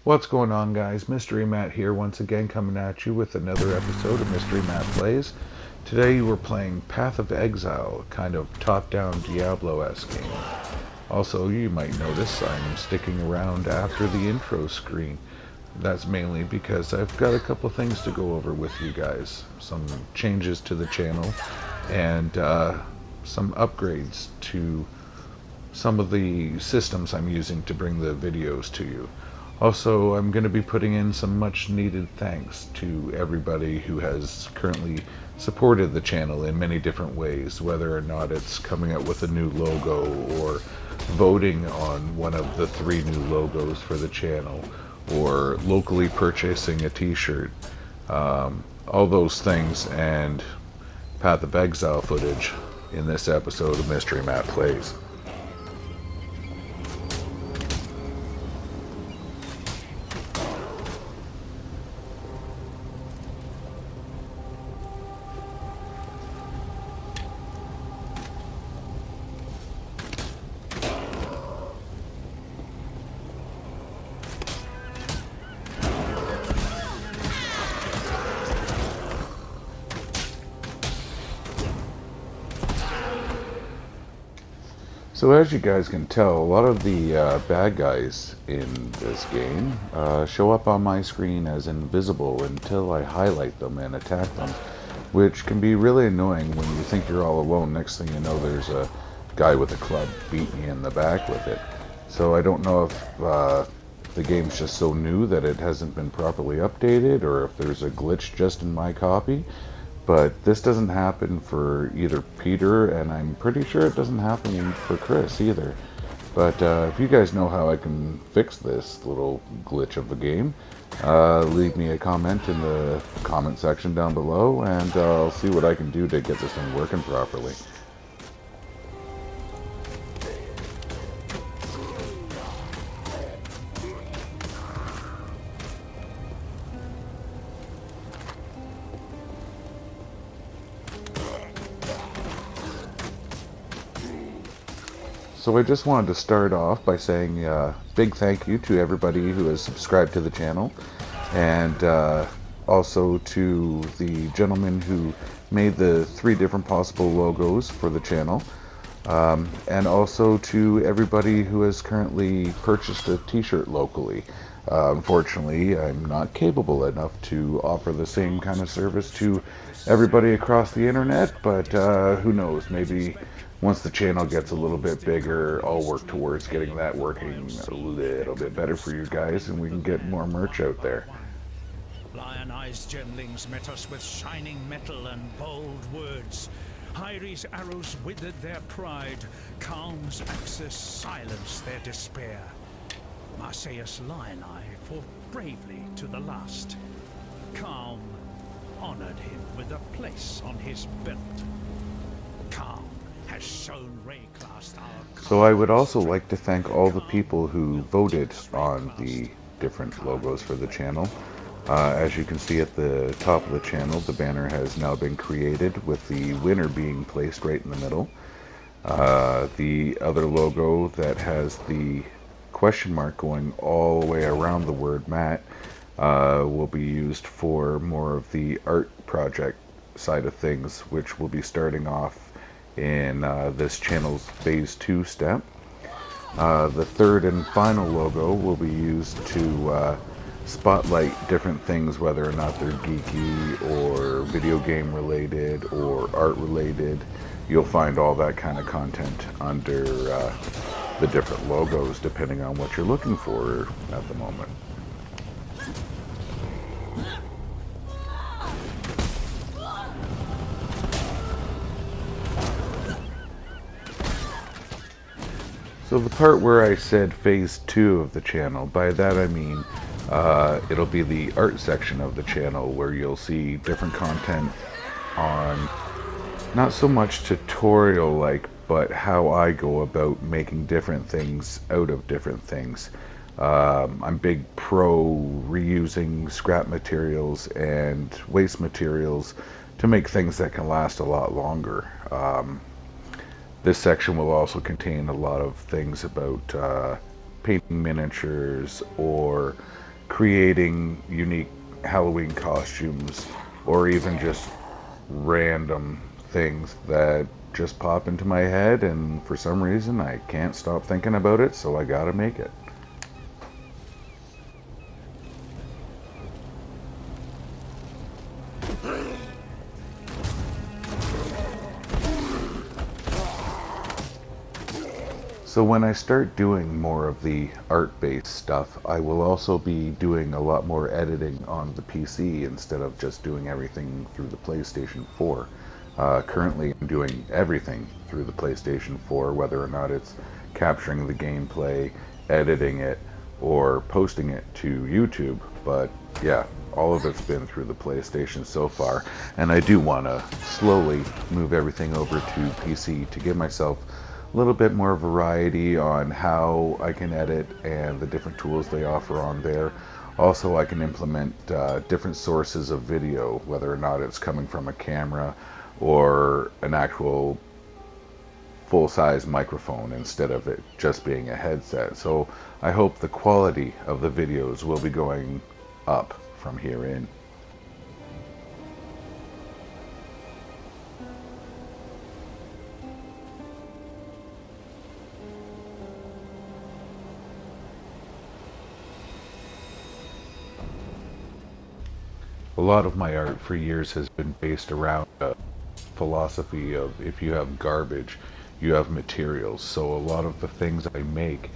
What's going on, guys? Mystery Matt here, once again coming at you with another episode of Mystery Matt Plays. Today we're playing Path of Exile, kind of top-down Diablo-esque game. Also, you might notice I'm sticking around after the intro screen. That's mainly because I've got a couple things to go over with you guys. Some changes to the channel and some upgrades to some of the systems I'm using to bring the videos to you. Also, I'm going to be putting in some much needed thanks to everybody who has currently supported the channel in many different ways, whether or not it's coming up with a new logo or voting on one of the 3 new logos for the channel or locally purchasing a t-shirt. All those things and Path of Exile footage in this episode of Mystery Matt Plays. So as you guys can tell, a lot of the bad guys in this game show up on my screen as invisible until I highlight them and attack them, which can be really annoying when you think you're all alone. Next thing you know, there's a guy with a club beating you in the back with it. So I don't know if the game's just so new that it hasn't been properly updated, or if there's a glitch just in my copy. But this doesn't happen for either Peter, and I'm pretty sure it doesn't happen for Chris either. But if you guys know how I can fix this little glitch of the game, leave me a comment in the comment section down below, and I'll see what I can do to get this thing working properly. So I just wanted to start off by saying big thank you to everybody who has subscribed to the channel, and also to the gentleman who made the 3 different possible logos for the channel, and also to everybody who has currently purchased a t-shirt locally. Unfortunately, I'm not capable enough to offer the same kind of service to everybody across the internet, but who knows, maybe once the channel gets a little bit bigger, I'll work towards getting that working a little bit better for you guys, and we can get more merch out there. Lion-Eye's gemlings met us with shining metal and bold words. Hyri's arrows withered their pride. Calm's axes silenced their despair. Marseilles Lion-Eye fought bravely to the last. Calm honored him with a place on his belt. Calm has shown Rayclast our... So I would also like to thank all the people who voted on the different logos for the channel. As you can see at the top of the channel, the banner has now been created with the winner being placed right in the middle. The other logo that has the question mark going all the way around the word Matt will be used for more of the art project side of things, which will be starting off in this channel's phase 2 step. The third and final logo will be used to spotlight different things, whether or not they're geeky or video game related or art related. You'll find all that kind of content under the different logos depending on what you're looking for at the moment. So the part where I said phase 2 of the channel, by that I mean it'll be the art section of the channel where you'll see different content on not so much tutorial like, but how I go about making different things out of different things. I'm big pro reusing scrap materials and waste materials to make things that can last a lot longer. This section will also contain a lot of things about painting miniatures or creating unique Halloween costumes, or even just random things that just pop into my head, and for some reason I can't stop thinking about it, so I gotta make it. So when I start doing more of the art-based stuff, I will also be doing a lot more editing on the PC instead of just doing everything through the PlayStation 4. Currently I'm doing everything through the PlayStation 4, whether or not it's capturing the gameplay, editing it, or posting it to YouTube. But yeah, all of it's been through the PlayStation so far, and I do want to slowly move everything over to PC to give myself a little bit more variety on how I can edit and the different tools they offer on there. Also, I can implement different sources of video, whether or not it's coming from a camera or an actual full-size microphone instead of it just being a headset. So I hope the quality of the videos will be going up from here in. A lot of my art for years has been based around a philosophy of if you have garbage, you have materials. So a lot of the things I make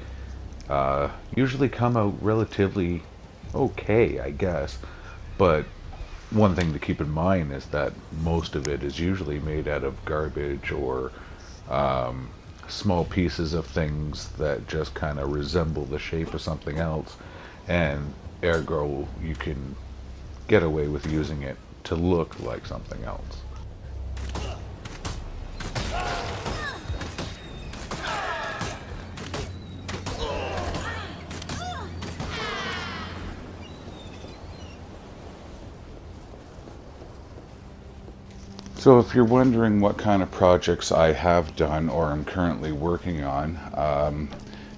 usually come out relatively okay, I guess. But one thing to keep in mind is that most of it is usually made out of garbage or small pieces of things that just kind of resemble the shape of something else. And ergo, you can get away with using it to look like something else. So if you're wondering what kind of projects I have done or am currently working on,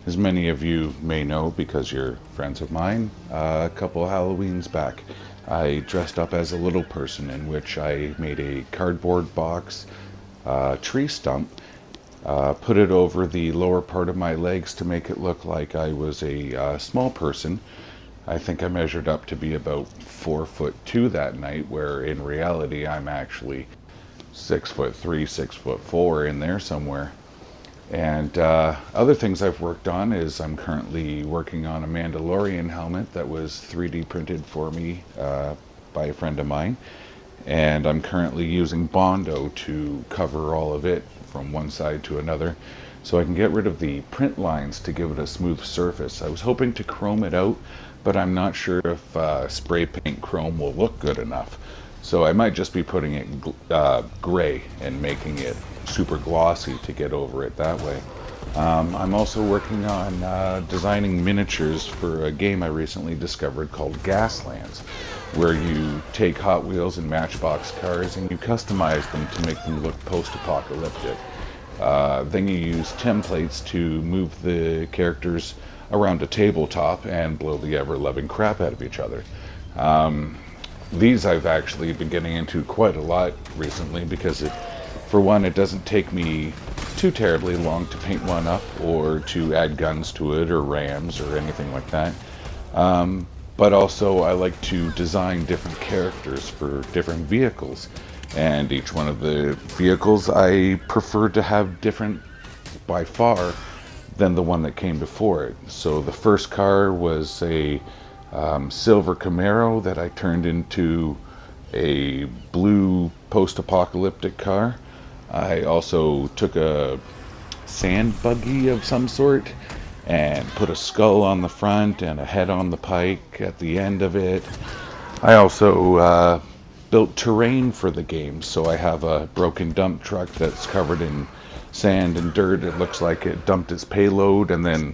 as many of you may know because you're friends of mine, a couple Halloweens back I dressed up as a little person, in which I made a cardboard box tree stump, put it over the lower part of my legs to make it look like I was a small person. I think I measured up to be about 4'2" that night, where in reality I'm actually 6'3", 6'4" in there somewhere. And other things I've worked on is I'm currently working on a Mandalorian helmet that was 3D printed for me by a friend of mine. And I'm currently using Bondo to cover all of it from one side to another, so I can get rid of the print lines to give it a smooth surface. I was hoping to chrome it out, but I'm not sure if spray paint chrome will look good enough. So I might just be putting it gray and making it super glossy to get over it that way. I'm also working on designing miniatures for a game I recently discovered called Gaslands, where you take Hot Wheels and Matchbox cars and you customize them to make them look post-apocalyptic. Then you use templates to move the characters around a tabletop and blow the ever-loving crap out of each other. These I've actually been getting into quite a lot recently because for one, it doesn't take me too terribly long to paint one up or to add guns to it or rams or anything like that. But also I like to design different characters for different vehicles, and each one of the vehicles I prefer to have different by far than the one that came before it. So the first car was a silver Camaro that I turned into a blue post-apocalyptic car. I also took a sand buggy of some sort and put a skull on the front and a head on the pike at the end of it. I also built terrain for the game, so I have a broken dump truck that's covered in sand and dirt. It looks like it dumped its payload and then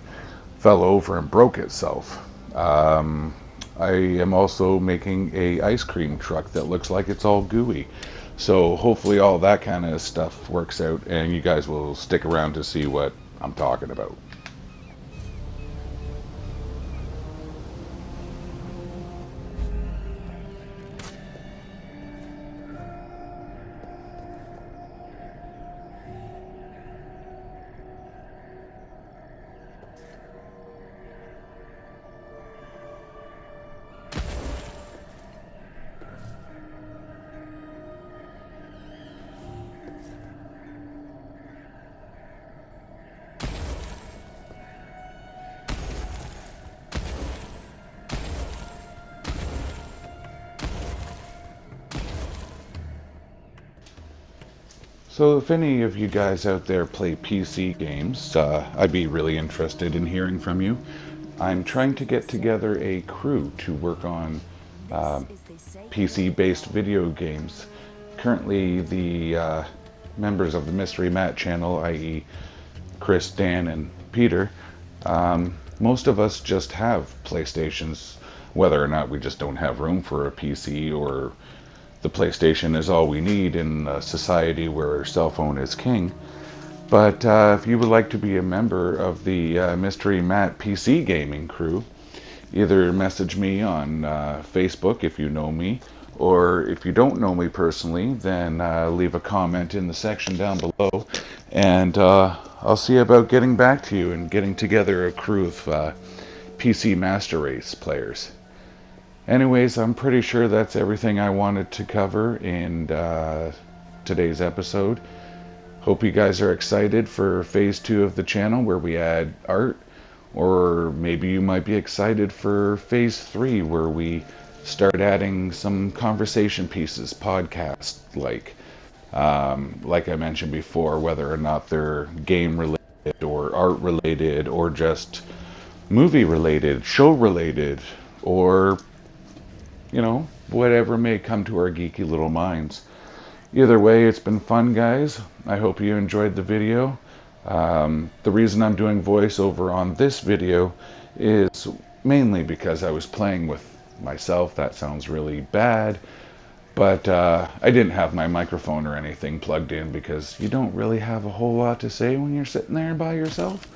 fell over and broke itself. I am also making a ice cream truck that looks like it's all gooey. So hopefully all that kind of stuff works out and you guys will stick around to see what I'm talking about. So if any of you guys out there play PC games, I'd be really interested in hearing from you. I'm trying to get together a crew to work on PC-based video games. Currently, the members of the Mystery Matt channel, i.e. Chris, Dan, and Peter, most of us just have PlayStations, whether or not we just don't have room for a PC, or the PlayStation is all we need in a society where cell phone is king. But if you would like to be a member of the Mystery Matt PC gaming crew, either message me on Facebook if you know me, or if you don't know me personally, then leave a comment in the section down below, and I'll see about getting back to you and getting together a crew of PC Master Race players. Anyways, I'm pretty sure that's everything I wanted to cover in today's episode. Hope you guys are excited for phase 2 of the channel, where we add art, or maybe you might be excited for phase 3, where we start adding some conversation pieces, podcast like I mentioned before, whether or not they're game related or art related or just movie related, show related, or whatever may come to our geeky little minds. Either way, it's been fun, guys. I hope you enjoyed the video. The reason I'm doing voiceover on this video is mainly because I was playing with myself. That sounds really bad, but I didn't have my microphone or anything plugged in, because you don't really have a whole lot to say when you're sitting there by yourself.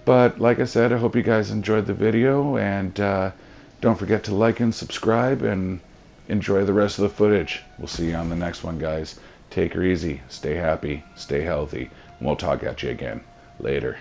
But like I said, I hope you guys enjoyed the video, and don't forget to like and subscribe, and enjoy the rest of the footage. We'll see you on the next one, guys. Take her easy, stay happy, stay healthy, and we'll talk at you again. Later.